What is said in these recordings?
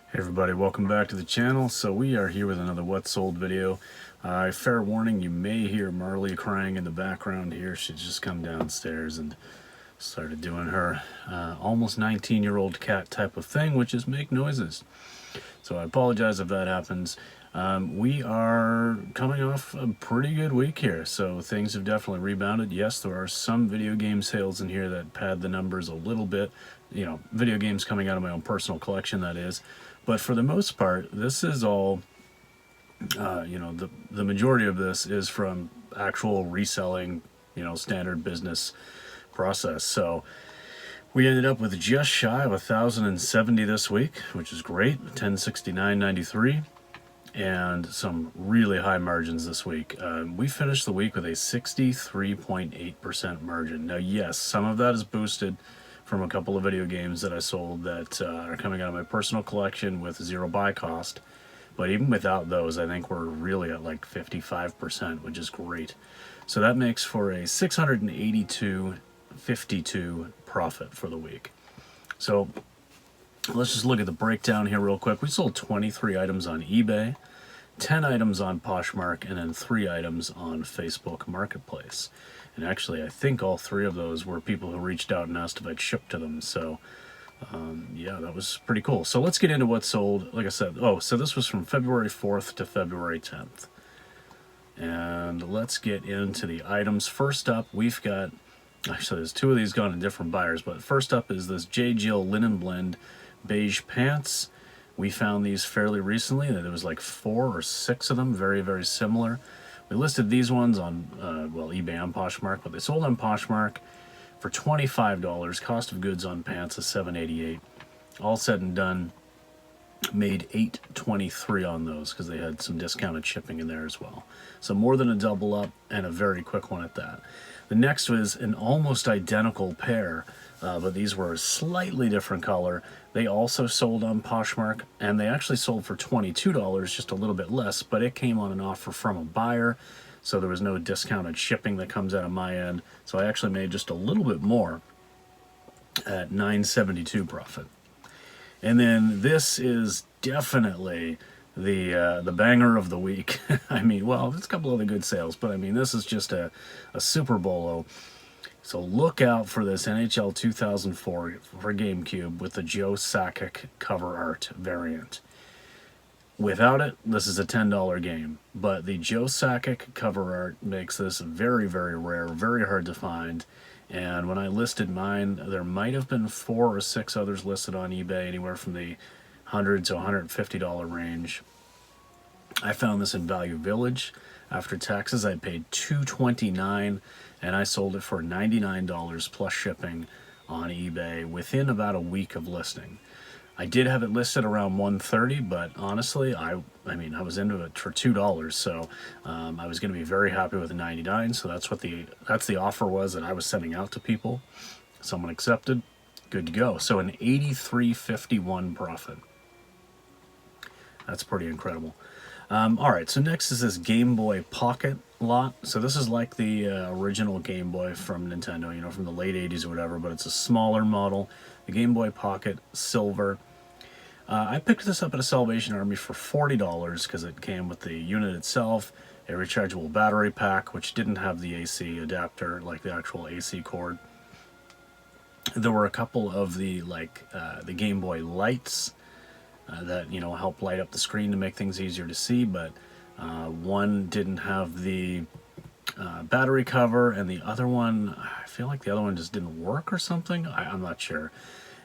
Hey everybody, welcome back to the channel. So we are here with another What Sold video. Fair warning, you may hear Marley crying in the background here. She's just come downstairs and started doing her almost 19-year-old cat type of thing, which is make noises. So I apologize if that happens. We are coming off a pretty good week here, so things have definitely rebounded. Yes, there are some video game sales in here that pad the numbers a little bit. You know, video games coming out of my own personal collection, that is. But for the most part, this is all, the majority of this is from actual reselling, standard business process. So we ended up with just shy of 1,070 this week, which is great, 1069.93, and some really high margins this week. We finished the week with a 63.8% margin. Now, yes, some of that is boosted from a couple of video games that I sold that are coming out of my personal collection with zero buy cost. But even without those, I think we're really at like 55%, which is great. So that makes for a 682.52 profit for the week. So let's just look at the breakdown here real quick. We sold 23 items on eBay, 10 items on Poshmark, and then 3 items on Facebook Marketplace. And actually, I think all 3 of those were people who reached out and asked if I'd ship to them. So, yeah, that was pretty cool. So let's get into what sold. Like I said, so this was from February 4th to February 10th. And let's get into the items. First up, we've got, actually, there's 2 of these gone to different buyers. But first up is this Jill Linen Blend beige pants. We found these fairly recently. There was like 4 or 6 of them, very, very similar. We listed these ones on, eBay and Poshmark, but they sold on Poshmark for $25. Cost of goods on pants is $7.88. All said and done, made $8.23 on those because they had some discounted shipping in there as well. So more than a double up, and a very quick one at that. The next was an almost identical pair, but these were a slightly different color. They also sold on Poshmark, and they actually sold for $22, just a little bit less, but it came on an offer from a buyer, so there was no discounted shipping that comes out of my end. So I actually made just a little bit more at $9.72 profit. And then this is definitely the banger of the week. I mean, well, there's a couple other good sales, but I mean, this is just a Super Bolo. So look out for this NHL 2004 for GameCube with the Joe Sakic cover art variant. Without it, this is a $10 game, but the Joe Sakic cover art makes this very, very rare, very hard to find. And when I listed mine, there might have been 4 or 6 others listed on eBay, anywhere from the $100 to $150 range. I found this in Value Village. After taxes, I paid $229, and I sold it for $99 plus shipping on eBay within about a week of listing. I did have it listed around $130, but honestly, I was into it for $2, so I was going to be very happy with the $99. So that's the offer was that I was sending out to people. Someone accepted, good to go. So an $83.51 profit. That's pretty incredible. All right, so next is this Game Boy Pocket lot. So this is like the original Game Boy from Nintendo, from the late 80s or whatever, but it's a smaller model. The Game Boy Pocket Silver. I picked this up at a Salvation Army for $40 because it came with the unit itself, a rechargeable battery pack, which didn't have the AC adapter, like the actual AC cord. There were a couple of the Game Boy lights that help light up the screen to make things easier to see, but one didn't have the battery cover, and the other one, I feel like the other one just didn't work or something. I'm not sure.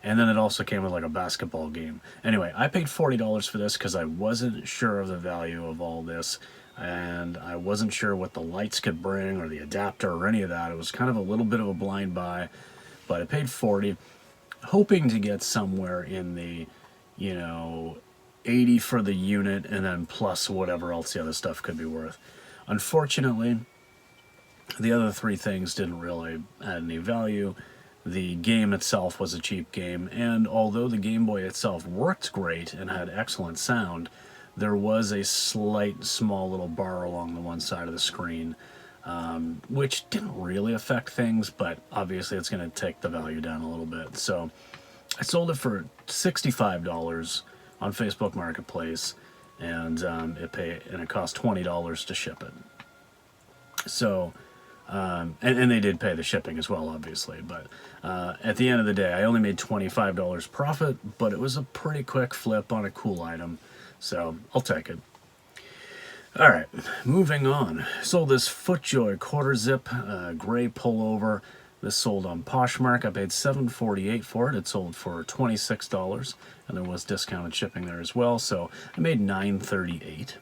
And then it also came with like a basketball game. Anyway, I paid $40 for this because I wasn't sure of the value of all this, and I wasn't sure what the lights could bring or the adapter or any of that. It was kind of a little bit of a blind buy, but I paid $40, hoping to get somewhere in the, $80 for the unit, and then plus whatever else the other stuff could be worth. Unfortunately, the other 3 things didn't really add any value. The game itself was a cheap game, and although the Game Boy itself worked great and had excellent sound, there was a slight, small little bar along the one side of the screen, which didn't really affect things, but obviously it's going to take the value down a little bit. So I sold it for $65 on Facebook Marketplace, and it cost $20 to ship it. So, and they did pay the shipping as well, obviously. But at the end of the day, I only made $25 profit, but it was a pretty quick flip on a cool item, so I'll take it. All right, moving on. Sold this FootJoy quarter zip gray pullover. This sold on Poshmark. I paid $7.48 for it. It sold for $26, and there was discounted shipping there as well, so I made $9.38.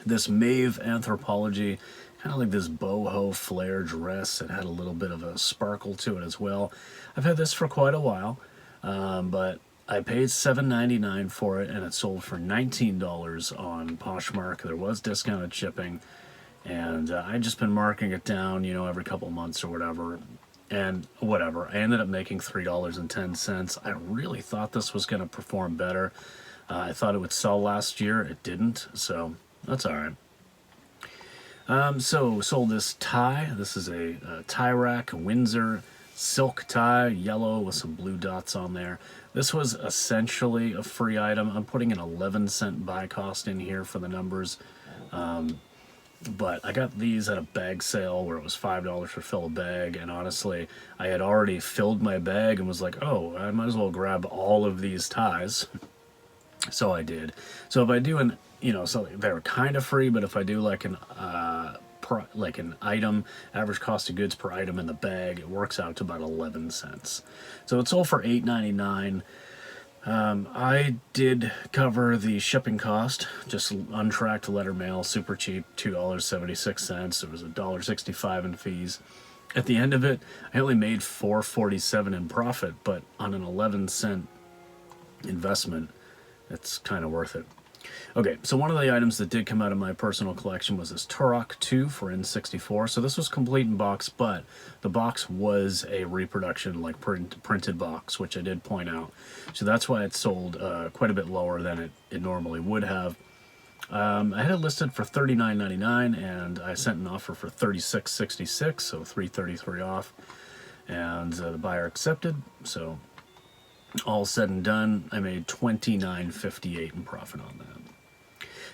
This Maeve Anthropology, kind of like this boho flare dress. It had a little bit of a sparkle to it as well. I've had this for quite a while, but I paid $7.99 for it, and it sold for $19 on Poshmark. There was discounted shipping, and I'd just been marking it down, you know, every couple months or whatever. And whatever, I ended up making $3.10. I really thought this was going to perform better. I thought it would sell last year. It didn't, so that's all right. So sold this tie. This is a tie rack, Windsor silk tie, yellow with some blue dots on there. This was essentially a free item. I'm putting an 11-cent buy cost in here for the numbers. But I got these at a bag sale where it was $5 for fill a bag, and honestly, I had already filled my bag and was like, oh, I might as well grab all of these ties. So I did. So if I do an, you know, so they're kind of free, but if I do like an item, average cost of goods per item in the bag, it works out to about 11 cents. So it sold for $8.99. I did cover the shipping cost, just untracked letter mail, super cheap, $2.76. It was $1.65 in fees. At the end of it, I only made $4.47 in profit, but on an 11-cent investment, it's kind of worth it. Okay, so one of the items that did come out of my personal collection was this Turok 2 for N64. So this was complete in box, but the box was a reproduction, like printed box, which I did point out. So that's why it sold quite a bit lower than it normally would have. I had it listed for $39.99, and I sent an offer for $36.66, so $3.33 off, and the buyer accepted. So all said and done, I made $29.58 in profit on that.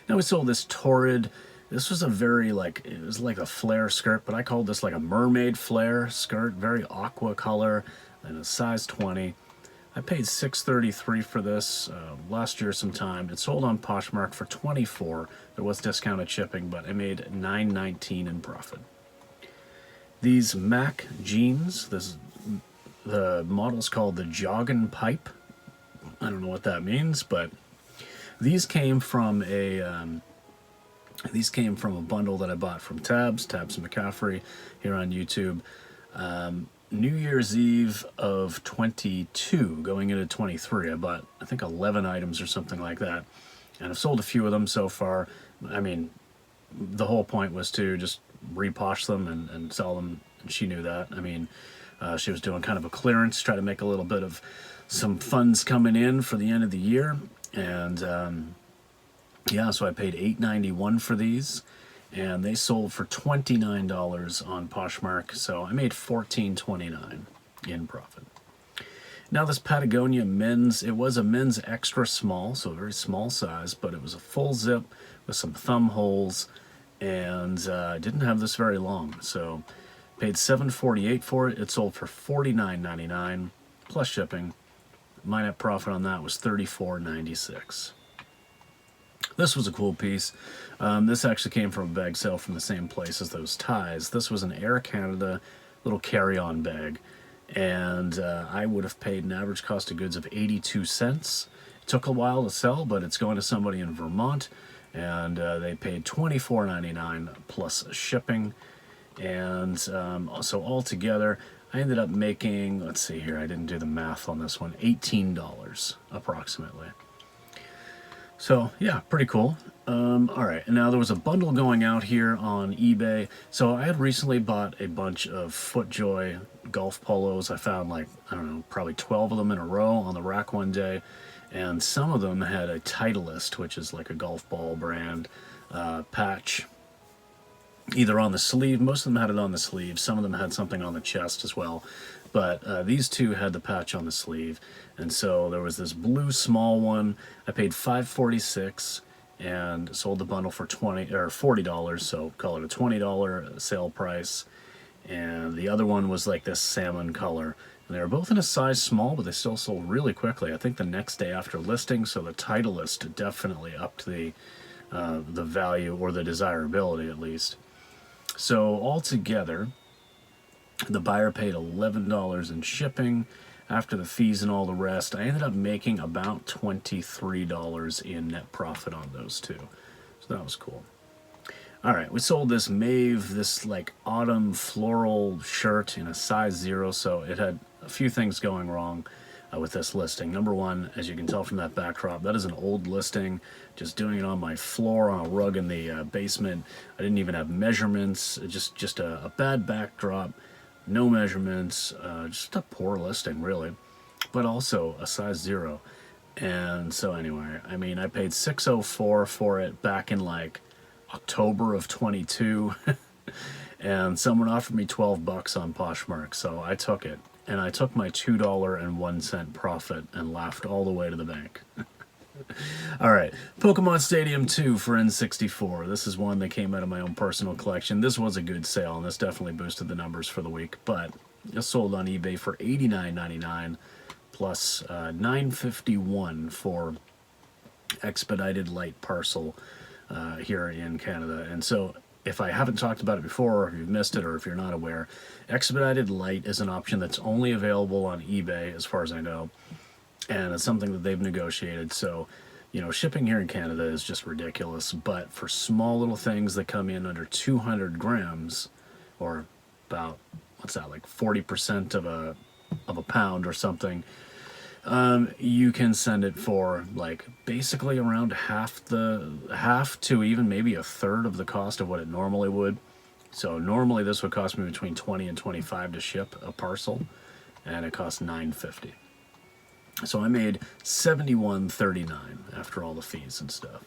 Now we sold this Torrid. This was a very, it was like a flare skirt, but I called this like a mermaid flare skirt, very aqua color, and a size 20. I paid $6.33 for this last year sometime. It sold on Poshmark for $24. There was discounted shipping, but I made $9.19 in profit. These MAC jeans, the model's called the Joggin' Pipe. I don't know what that means, but these came from a bundle that I bought from Tabs McCaffrey here on YouTube. New Year's Eve of 22, going into 23, I bought, I think, 11 items or something like that. And I've sold a few of them so far. I mean, the whole point was to just reposh them and sell them, and she knew that. I mean, she was doing kind of a clearance, try to make a little bit of some funds coming in for the end of the year. And yeah, so I paid $8.91 for these, and they sold for $29 on Poshmark, so I made $14.29 in profit. Now this Patagonia Men's, it was a men's extra small, so a very small size, but it was a full zip with some thumb holes, and I didn't have this very long, so paid $7.48 for it. It sold for $49.99 plus shipping. My net profit on that was $34.96. This was a cool piece. This actually came from a bag sale from the same place as those ties. This was an Air Canada little carry-on bag, and I would have paid an average cost of goods of 82 cents. It took a while to sell, but it's going to somebody in Vermont, and they paid $24.99 plus shipping. And so altogether, I ended up making, let's see here, I didn't do the math on this one, $18 approximately. So yeah, pretty cool. All right, and now there was a bundle going out here on eBay. So I had recently bought a bunch of FootJoy golf polos. I found, like, I don't know, probably 12 of them in a row on the rack one day. And some of them had a Titleist, which is like a golf ball brand, patch, either on the sleeve. Most of them had it on the sleeve. Some of them had something on the chest as well. But these two had the patch on the sleeve, and so there was this blue small one. I paid $5.46 and sold the bundle for $40, so call it a $20 sale price. And the other one was like this salmon color. And they were both in a size small, but they still sold really quickly. I think the next day after listing, so the Titleist definitely upped the value, or the desirability at least. So altogether, the buyer paid $11 in shipping. After the fees and all the rest, I ended up making about $23 in net profit on those two. So that was cool. All right, we sold this Maeve, this like autumn floral shirt in a size 0, so it had a few things going wrong with this listing. Number one, as you can tell from that backdrop, that is an old listing, just doing it on my floor on a rug in the basement. I didn't even have measurements, just a bad backdrop, no measurements, just a poor listing really, but also a size 0. And so anyway, I mean, I paid $604 for it back in like October of 22, and someone offered me $12 on Poshmark, so I took it. And I took my $2.01 profit and laughed all the way to the bank. All right, Pokemon Stadium 2 for N64. This is one that came out of my own personal collection. This was a good sale, and this definitely boosted the numbers for the week, but it sold on eBay for $89.99 plus $9.51 for expedited light parcel here in Canada. And so if I haven't talked about it before, or if you've missed it, or if you're not aware, expedited light is an option that's only available on eBay as far as I know, and it's something that they've negotiated. So, you know, shipping here in Canada is just ridiculous, but for small little things that come in under 200 grams, or about, what's that, like 40% of a pound or something, you can send it for like basically around half to even maybe a third of the cost of what it normally would. So normally this would cost me between $20 and $25 to ship a parcel, and it costs $9.50. So I made $71.39 after all the fees and stuff.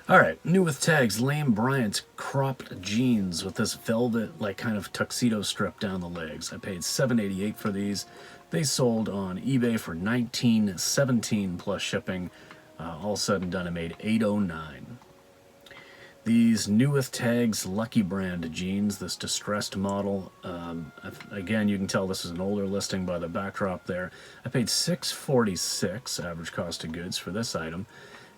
All right, new with tags, Lane Bryant's cropped jeans with this velvet like kind of tuxedo strip down the legs. I paid $7.88 for these. They sold on eBay for $19.17 plus shipping. All said and done, I made $8.09. These new with tags Lucky Brand jeans, this distressed model. Again, you can tell this is an older listing by the backdrop there. I paid $6.46 average cost of goods for this item,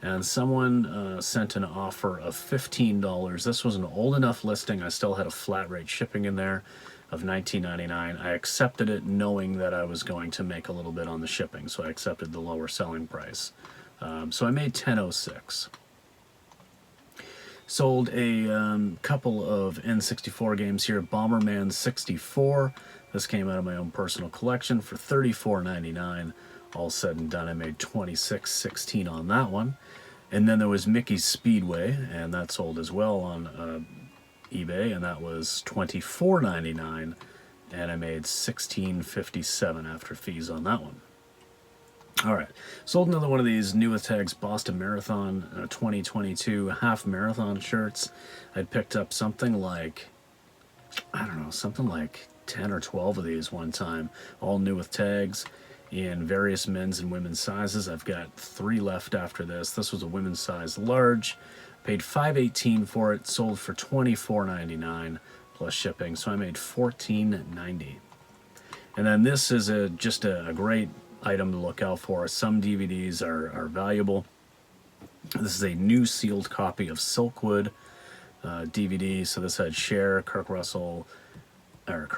and someone sent an offer of $15. This was an old enough listing. I still had a flat rate shipping in there of $19.99. I accepted it knowing that I was going to make a little bit on the shipping, so I accepted the lower selling price. So I made $10.06. Sold a couple of N64 games here. Bomberman 64. This came out of my own personal collection for $34.99. All said and done, I made $26.16 on that one. And then there was Mickey's Speedway, and that sold as well on eBay, and that was $24.99, and I made $16.57 after fees on that one. All right, sold another one of these new with tags Boston Marathon 2022 half marathon shirts. I picked up something like, I don't know, something like 10 or 12 of these one time, all new with tags in various men's and women's sizes. I've got 3 left after this. This was a women's size large. Paid $5.18 for it, sold for $24.99 plus shipping, so I made $14.90. And then this is just a great item to look out for. Some DVDs are valuable. This is a new sealed copy of Silkwood DVD. So this had Cher, Kurt Russell, and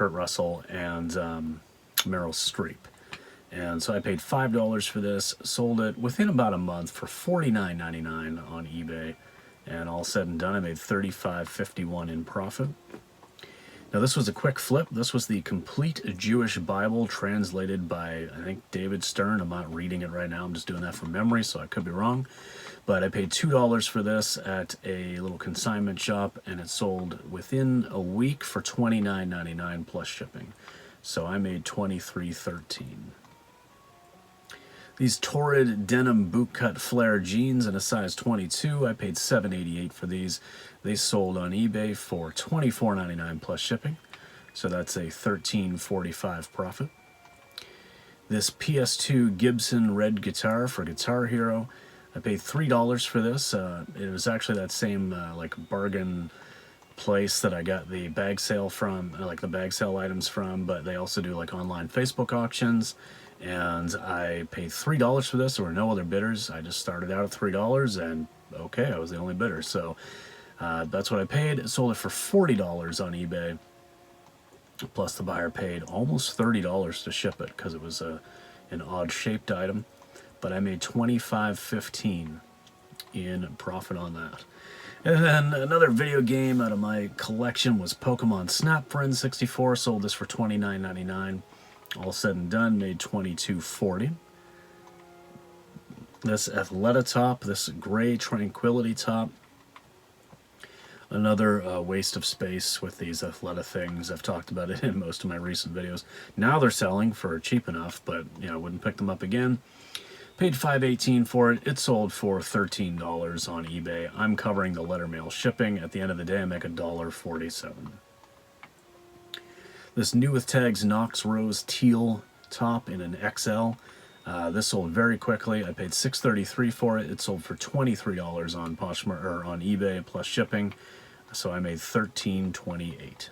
Meryl Streep. And so I paid $5 for this, sold it within about a month for $49.99 on eBay. And all said and done, I made $35.51 in profit. Now this was a quick flip. This was the Complete Jewish Bible translated by, I think, David Stern. I'm not reading it right now. I'm just doing that from memory, so I could be wrong. But I paid $2 for this at a little consignment shop, and it sold within a week for $29.99 plus shipping. So I made $23.13. These Torrid denim bootcut flare jeans in a size 22. I paid $7.88 for these. They sold on eBay for $24.99 plus shipping. so that's a $13.45 profit. This PS2 Gibson red guitar for Guitar Hero, I paid $3 for this. It was actually that same like bargain place that I got the bag sale from, like the bag sale items from, but they also do like online Facebook auctions, and I paid $3 for this. There were no other bidders. I just started out at $3, and okay, I was the only bidder, so that's what I paid. I sold it for $40 on eBay, plus the buyer paid almost $30 to ship it because it was an odd shaped item, but I made $25.15 in profit on that. And then another video game out of my collection was Pokemon Snap for N64. Sold this for $29.99. All said and done, made $22.40. This Athleta top, this gray Tranquility top. Another waste of space with these Athleta things. I've talked about it in most of my recent videos. Now they're selling for cheap enough, but you know, I wouldn't pick them up again. Paid $5.18 for it. It sold for $13 on eBay. I'm covering the letter mail shipping. At the end of the day, I make $1.47. This new with tags Nox Rose Teal top in an XL. This sold very quickly. I paid $6.33 for it. It sold for $23 on Poshmark or on eBay plus shipping. So I made $13.28.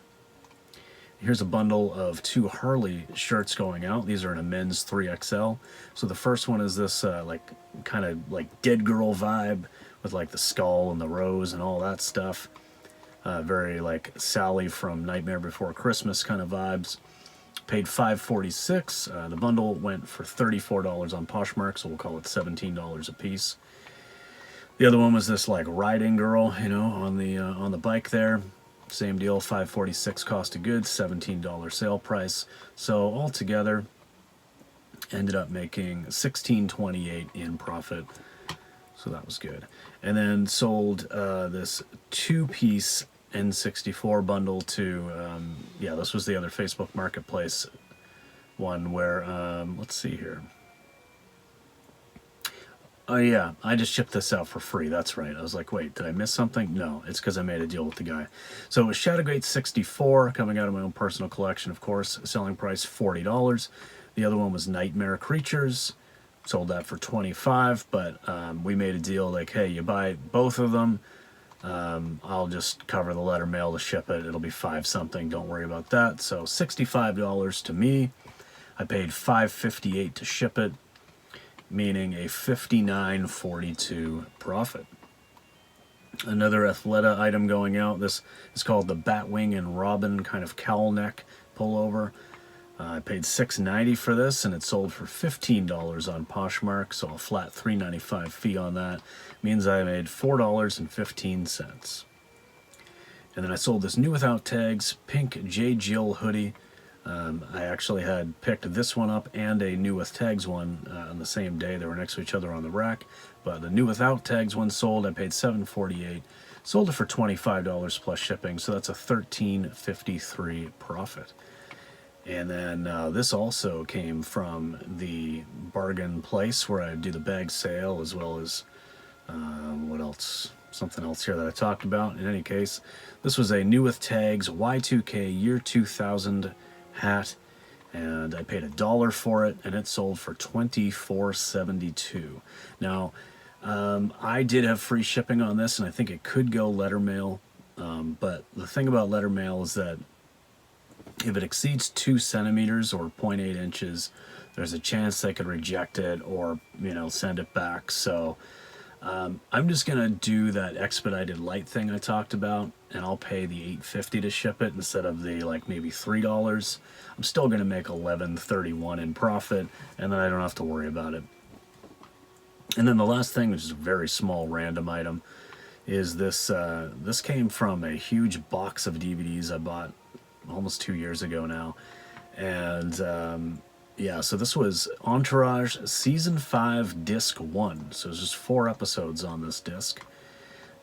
Here's a bundle of 2 Harley shirts going out. These are in a men's 3XL. So the first one is this like kind of like dead girl vibe with like the skull and the rose and all that stuff. Very like Sally from Nightmare Before Christmas kind of vibes. Paid $5.46. The bundle went for $34 on Poshmark, so we'll call it $17 a piece. The other one was this like riding girl, you know, on the bike there. Same deal, $5.46 cost of goods, $17 sale price. So altogether, ended up making $16.28 in profit. So that was good. And then sold this 2-piece N64 bundle to, yeah, this was the other Facebook Marketplace one where, let's see here. Oh yeah, I just shipped this out for free, that's right. I was like, wait, did I miss something? No, it's because I made a deal with the guy. So it was Shadowgate 64, coming out of my own personal collection, of course. Selling price $40. The other one was Nightmare Creatures. Sold that for $25, but we made a deal like, hey, you buy both of them, I'll just cover the letter mail to ship it. It'll be $5 something, don't worry about that. So $65 to me. I paid $5.58 to ship it, meaning a $59.42 profit. Another Athleta item going out. This is called the Batwing and Robin kind of cowl neck pullover. I paid $6.90 for this, and it sold for $15 on Poshmark, so a flat $3.95 fee on that. Means I made $4.15. And then I sold this new without tags pink Jill Hoodie. I actually had picked this one up and a new with tags one on the same day. They were next to each other on the rack, but the new without tags one sold. I paid $7.48. Sold it for $25 plus shipping, so that's a $13.53 profit. And then this also came from the bargain place where I do the bag sale, as well as what else? Something else here that I talked about. In any case, this was a new with tags Y2K year 2000 hat, and I paid $1 for it, and it sold for $24.72. Now, I did have free shipping on this, and I think it could go letter mail, but the thing about letter mail is that if it exceeds 2 centimeters or 0.8 inches, there's a chance they could reject it or, you know, send it back. So I'm just gonna do that expedited light thing I talked about, and I'll pay the $8.50 to ship it instead of the like maybe $3. I'm still gonna make $11.31 in profit, and then I don't have to worry about it. And then the last thing, which is a very small random item, is this. This came from a huge box of DVDs I bought almost 2 years ago now, and yeah, so this was Entourage Season 5 Disc 1, so it's just 4 episodes on this disc,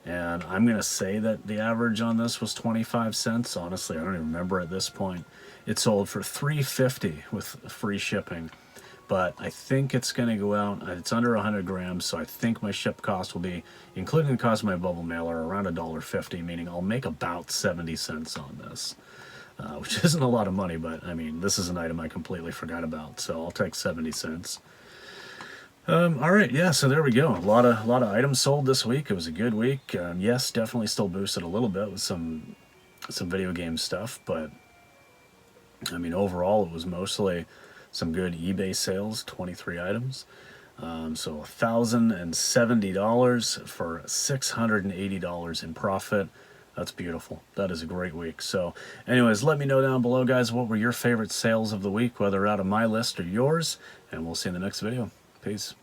and I'm gonna say that the average on this was 25 cents. Honestly, I don't even remember at this point. It sold for $3.50 with free shipping, but I think it's gonna go out, it's under 100 grams, so I think my ship cost will be, including the cost of my bubble mailer, around $1.50, meaning I'll make about 70 cents on this. which isn't a lot of money, but I mean, this is an item I completely forgot about, so I'll take 70 cents. All right, yeah, so there we go. A lot of items sold this week. It was a good week. Yes, definitely still boosted a little bit with some video game stuff, but I mean, overall, it was mostly some good eBay sales, 23 items. So $1,070 for $680 in profit. That's beautiful. That is a great week. So anyways, let me know down below, guys, what were your favorite sales of the week, whether out of my list or yours, and we'll see you in the next video. Peace.